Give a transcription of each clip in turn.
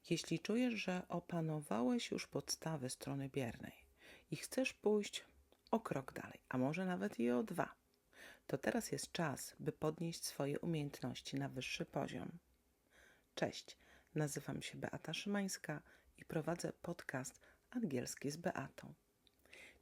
Jeśli czujesz, że opanowałeś już podstawy strony biernej i chcesz pójść o krok dalej, a może nawet i o 2, to teraz jest czas, by podnieść swoje umiejętności na wyższy poziom. Cześć, nazywam się Beata Szymańska i prowadzę podcast Angielski z Beatą.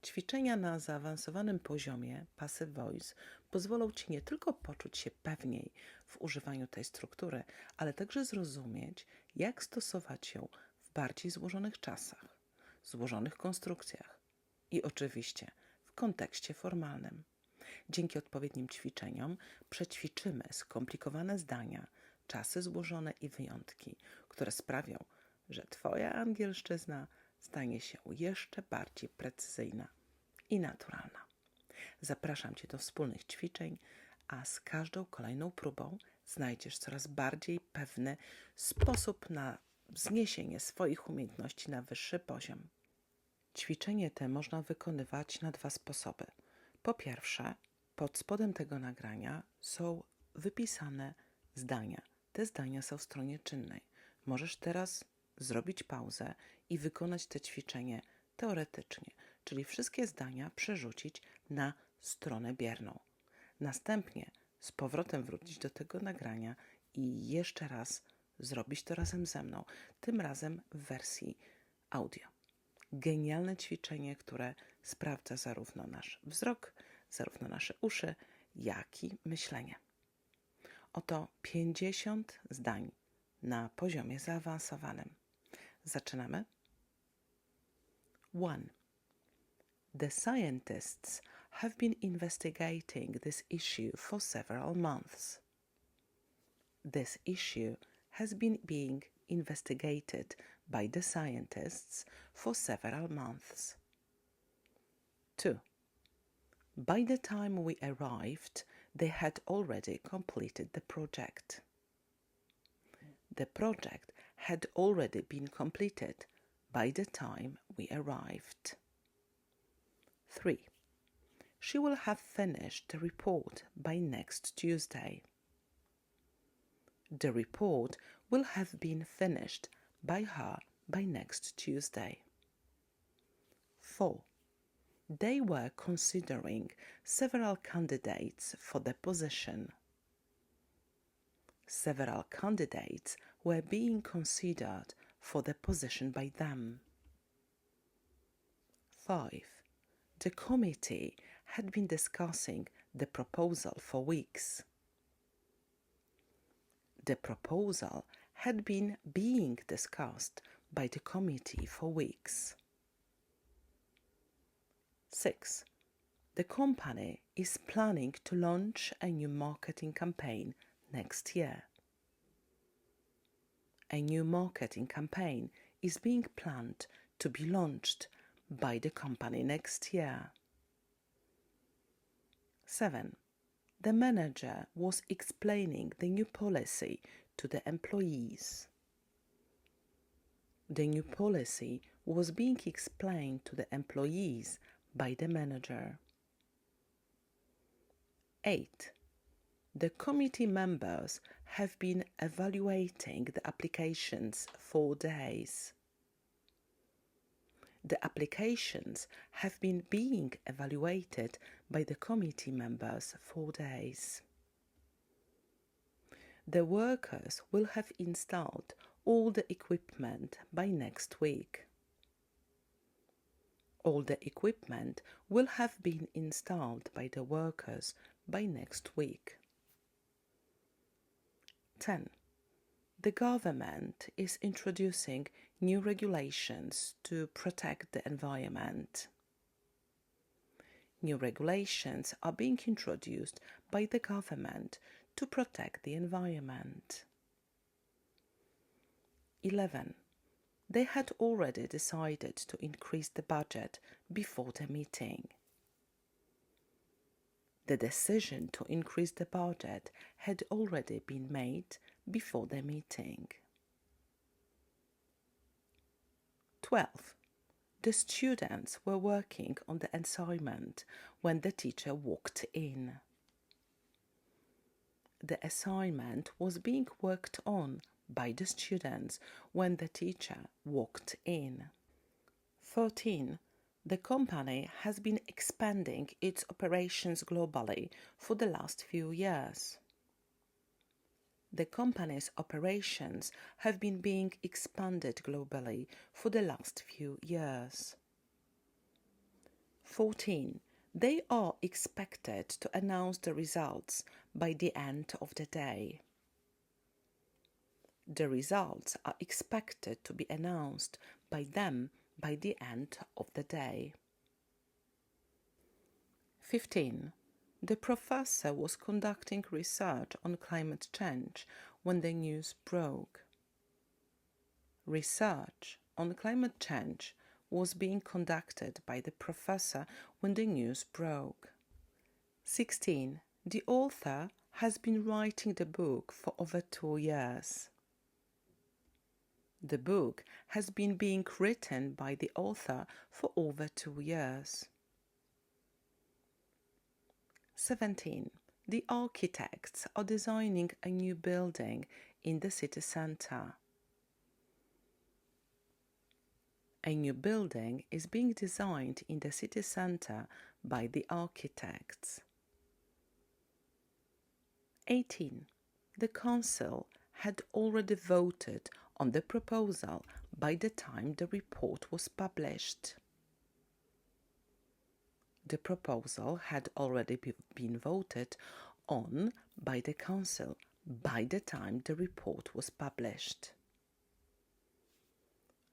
Ćwiczenia na zaawansowanym poziomie Passive Voice pozwolą Ci nie tylko poczuć się pewniej w używaniu tej struktury, ale także zrozumieć, jak stosować ją w bardziej złożonych czasach, złożonych konstrukcjach i oczywiście w kontekście formalnym. Dzięki odpowiednim ćwiczeniom przećwiczymy skomplikowane zdania, czasy złożone i wyjątki, które sprawią, że Twoja angielszczyzna stanie się jeszcze bardziej precyzyjna i naturalna. Zapraszam Cię do wspólnych ćwiczeń, a z każdą kolejną próbą znajdziesz coraz bardziej pewny sposób na wzniesienie swoich umiejętności na wyższy poziom. Ćwiczenie te można wykonywać na 2 sposoby. Po pierwsze, pod spodem tego nagrania są wypisane zdania. Te zdania są w stronie czynnej. Możesz teraz zrobić pauzę i wykonać to ćwiczenie teoretycznie, czyli wszystkie zdania przerzucić na stronę bierną. Następnie z powrotem wrócić do tego nagrania i jeszcze raz zrobić to razem ze mną, tym razem w wersji audio. Genialne ćwiczenie, które sprawdza zarówno nasz wzrok, zarówno nasze uszy, jak i myślenie. Oto 50 zdań na poziomie zaawansowanym. Zaczynamy. 1. The scientists have been investigating this issue for several months. This issue has been being investigated by the scientists for several months. 2. By the time we arrived, they had already completed the project. The project had already been completed by the time we arrived. 3. She will have finished the report by next Tuesday. The report will have been finished by her by next Tuesday. 4. They were considering several candidates for the position. Several candidates were being considered for the position by them. 5. The committee had been discussing the proposal for weeks. The proposal had been being discussed by the committee for weeks. 6. The company is planning to launch a new marketing campaign next year. A new marketing campaign is being planned to be launched by the company next year. 7. The manager was explaining the new policy to the employees. The new policy was being explained to the employees by the manager. 8. The committee members have been evaluating the applications for days. The applications have been being evaluated by the committee members for days. The workers will have installed all the equipment by next week. All the equipment will have been installed by the workers by next week. 10. The government is introducing new regulations to protect the environment. New regulations are being introduced by the government to protect the environment. 11. They had already decided to increase the budget before the meeting. The decision to increase the budget had already been made before the meeting. 12. The students were working on the assignment when the teacher walked in. The assignment was being worked on by the students when the teacher walked in. 14. The company has been expanding its operations globally for the last few years. The company's operations have been being expanded globally for the last few years. 14. They are expected to announce the results by the end of the day. The results are expected to be announced by them by the end of the day. 15. The professor was conducting research on climate change when the news broke. Research on climate change was being conducted by the professor when the news broke. 16. The author has been writing the book for over 2 years. The book has been being written by the author for over 2 years. 17. The architects are designing a new building in the city centre. A new building is being designed in the city centre by the architects. 18. The council had already voted on the proposal by the time the report was published. The proposal had already been voted on by the council by the time the report was published.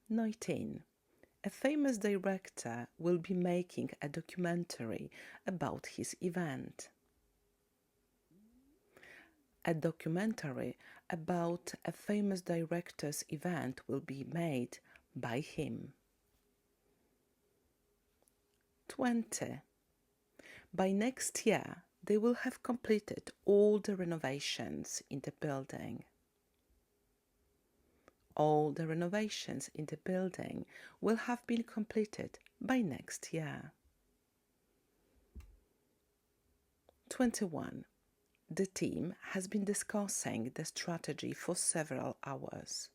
19. A famous director will be making a documentary about his event. A documentary about a famous director's event will be made by him. 20. By next year, they will have completed all the renovations in the building. All the renovations in the building will have been completed by next year. 21. The team has been discussing the strategy for several hours.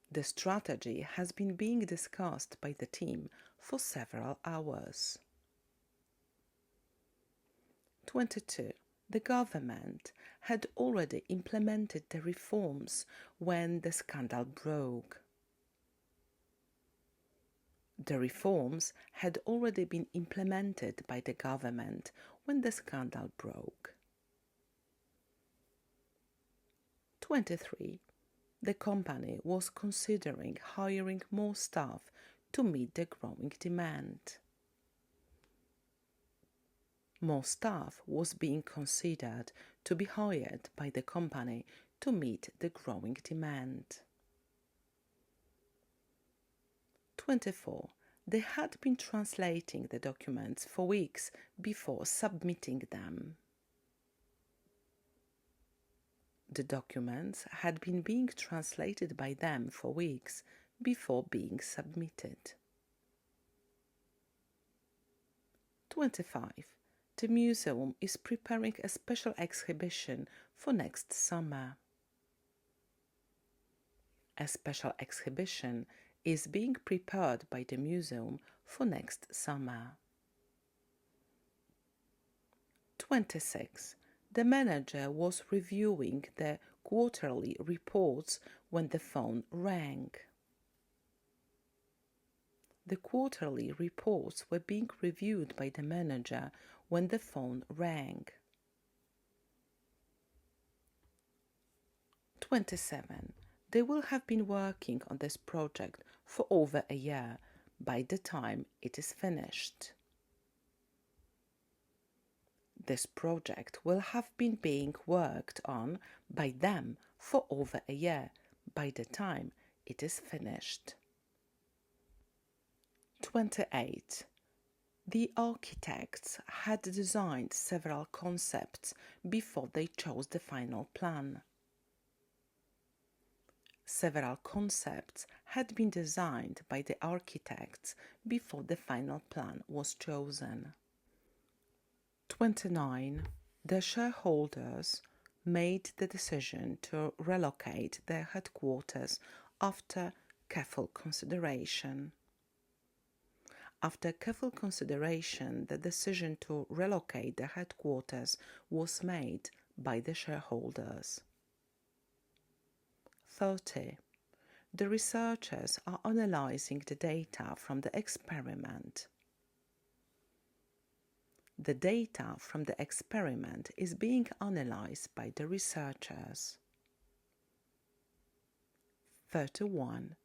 The strategy has been being discussed by the team for several hours. 22. The government had already implemented the reforms when the scandal broke. The reforms had already been implemented by the government when the scandal broke. 23. The company was considering hiring more staff to meet the growing demand. More staff was being considered to be hired by the company to meet the growing demand. 24. They had been translating the documents for weeks before submitting them. The documents had been being translated by them for weeks before being submitted. 25. The museum is preparing a special exhibition for next summer. A special exhibition is being prepared by the museum for next summer. 26. The manager was reviewing the quarterly reports when the phone rang. The quarterly reports were being reviewed by the manager when the phone rang. 27. They will have been working on this project for over a year by the time it is finished. This project will have been being worked on by them for over a year by the time it is finished. 28. The architects had designed several concepts before they chose the final plan. Several concepts had been designed by the architects before the final plan was chosen. 29. The shareholders made the decision to relocate their headquarters after careful consideration. After careful consideration, the decision to relocate the headquarters was made by the shareholders. 30. The researchers are analyzing the data from the experiment. The data from the experiment is being analyzed by the researchers. 31.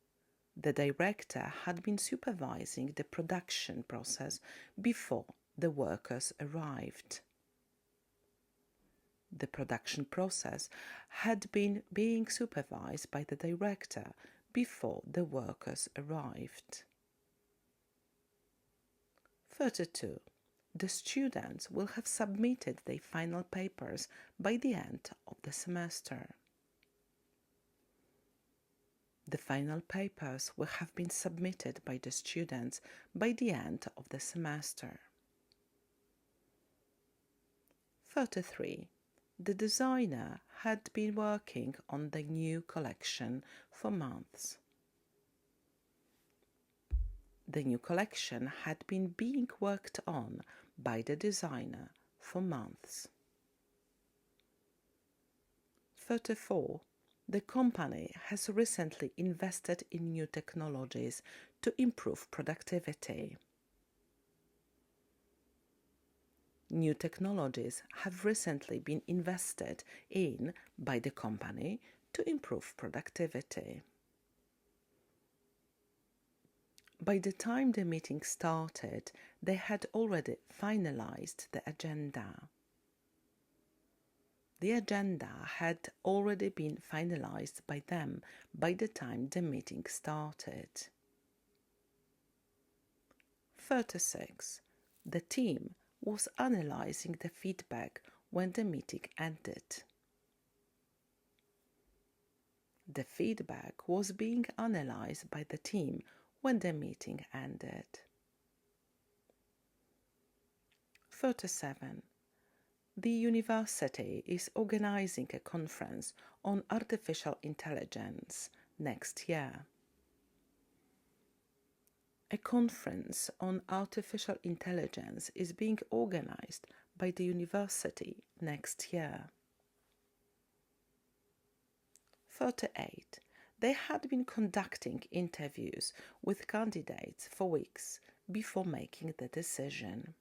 The director had been supervising the production process before the workers arrived. The production process had been being supervised by the director before the workers arrived. 32. The students will have submitted their final papers by the end of the semester. The final papers will have been submitted by the students by the end of the semester. 33. The designer had been working on the new collection for months. The new collection had been being worked on by the designer for months. 34. The company has recently invested in new technologies to improve productivity. New technologies have recently been invested in by the company to improve productivity. By the time the meeting started, they had already finalized the agenda. The agenda had already been finalized by them by the time the meeting started. 36. The team was analyzing the feedback when the meeting ended. The feedback was being analyzed by the team when the meeting ended. 37. The university is organizing a conference on artificial intelligence next year. A conference on artificial intelligence is being organized by the university next year. 38. They had been conducting interviews with candidates for weeks before making the decision.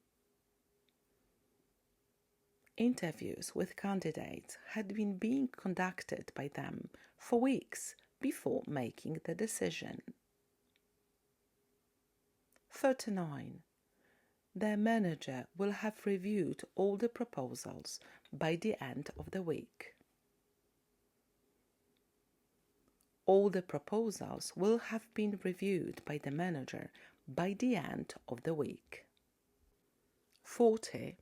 Interviews with candidates had been being conducted by them for weeks before making the decision. 39. Their manager will have reviewed all the proposals by the end of the week. All the proposals will have been reviewed by the manager by the end of the week. 40.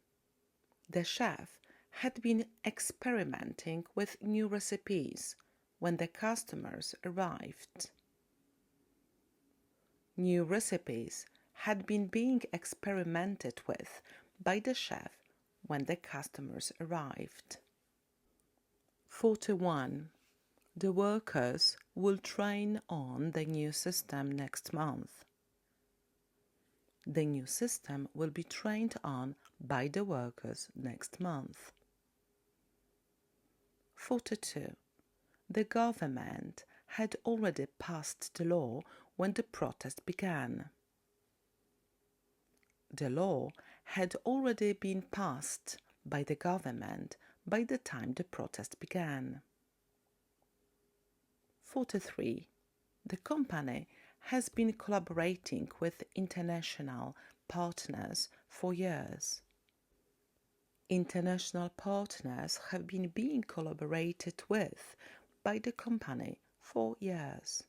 The chef had been experimenting with new recipes when the customers arrived. New recipes had been being experimented with by the chef when the customers arrived. 41. The workers will train on the new system next month. The new system will be trained on by the workers next month. 42. The government had already passed the law when the protest began. The law had already been passed by the government by the time the protest began. 43. The company has been collaborating with international partners for years. International partners have been being collaborated with by the company for years.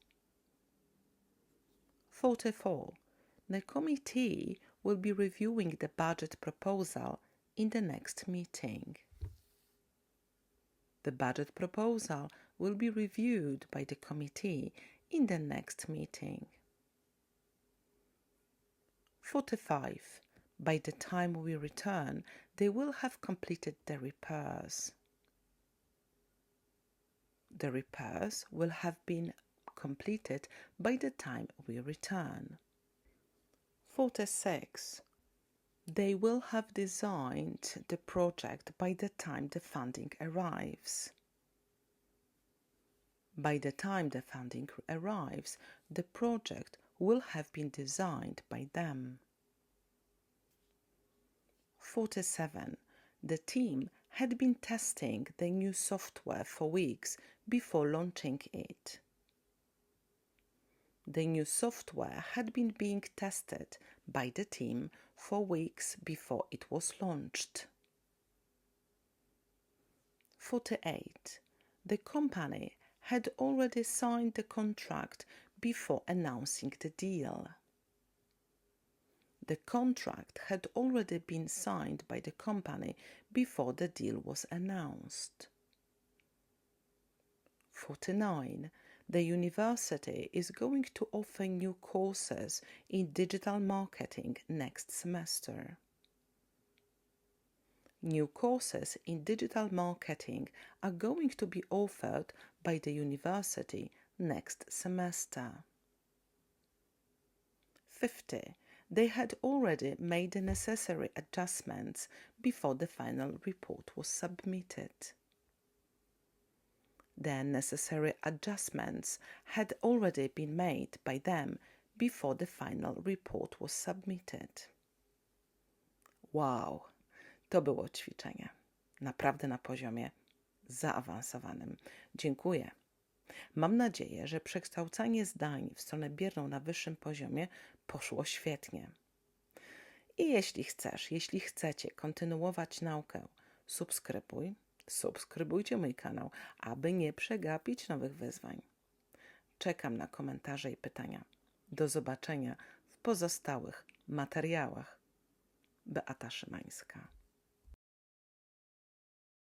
44. The committee will be reviewing the budget proposal in the next meeting. The budget proposal will be reviewed by the committee in the next meeting. 45. By the time we return, they will have completed the repairs. The repairs will have been completed by the time we return. 46. They will have designed the project by the time the funding arrives. By the time the funding arrives, the project will have been designed by them. 47. The team had been testing the new software for weeks before launching it. The new software had been being tested by the team for weeks before it was launched. 48. The company had already signed the contract before announcing the deal. The contract had already been signed by the company before the deal was announced. 49. The university is going to offer new courses in digital marketing next semester. New courses in digital marketing are going to be offered by the university next semester. 50. They had already made the necessary adjustments before the final report was submitted. The necessary adjustments had already been made by them before the final report was submitted. Wow, to było ćwiczenie. Naprawdę na poziomie zaawansowanym. Dziękuję. Mam nadzieję, że przekształcanie zdań w stronę bierną na wyższym poziomie poszło świetnie. I jeśli chcecie kontynuować naukę, subskrybujcie mój kanał, aby nie przegapić nowych wyzwań. Czekam na komentarze i pytania. Do zobaczenia w pozostałych materiałach. Beata Szymańska.